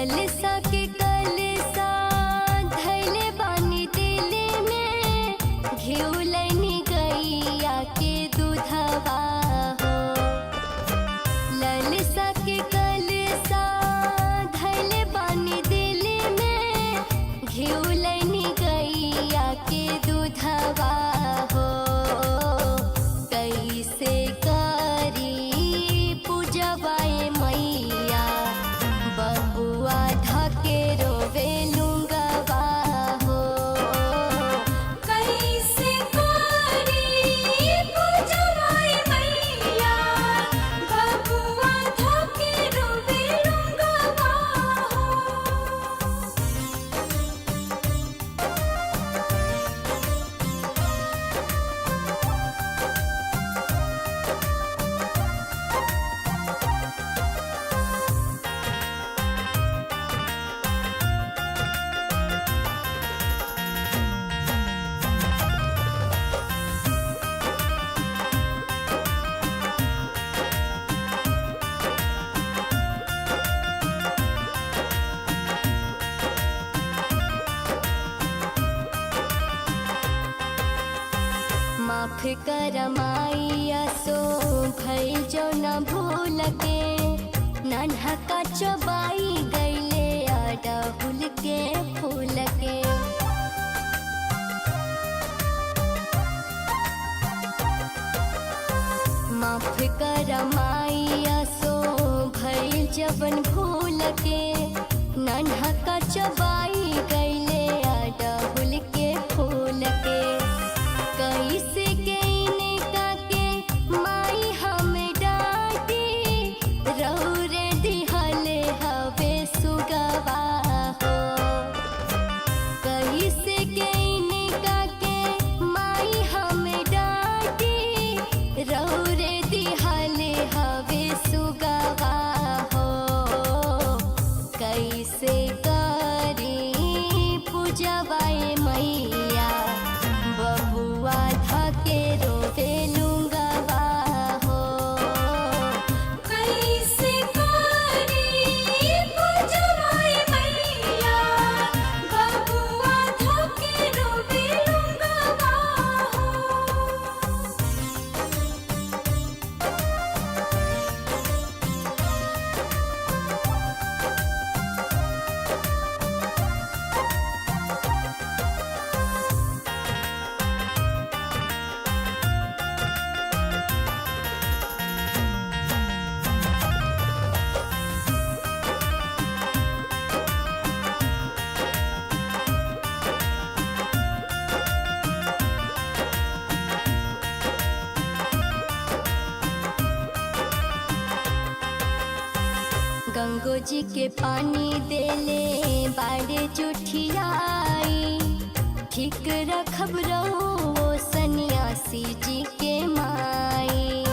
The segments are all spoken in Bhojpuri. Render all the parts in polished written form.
ललसा के कलसा धैले बानी दिल में, घिउलनी गैया के दूधवा हो। ललसा के कलसा धैले बानी दिल में, घिउलनी गैया के दूधवा हो। कैसे करी पूजवाए मैया, बबुआ धके रोवे लुंगवा हो। कैसे करी पूजवाए मैया, बबुआ धके रोवे लुंगवा हो। माफ कर माइया सो भइल जो न भूल के, नन्हा का चबाई गईले अड़हुल के फूल के। माफ कर माइया सो भइल जबन भूल के, नन्हा का चबाई गईले अड़हुल के फूल के। कैसे केने काके माई हम डाटी, रौरे दिहले हवे सुगवा हो। कैसे केने काके माई हम डाटी, रौरे दिहले हवे सुगवा हो। कैसे करी पूजवाए मैया, बबुआ धके रोवे लुंगवा हो। कैसे करी पूजवाए मैया, बबुआ धके रोवे लुंगवा हो। गंगो जी के पानी देले बाड़े जुठियाई, ठीक रखब रहो सन्यासी जी के माई।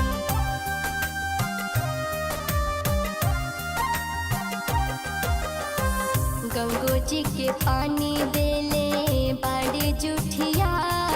गंगो जी के पानी देले बाड़े जुठियाई,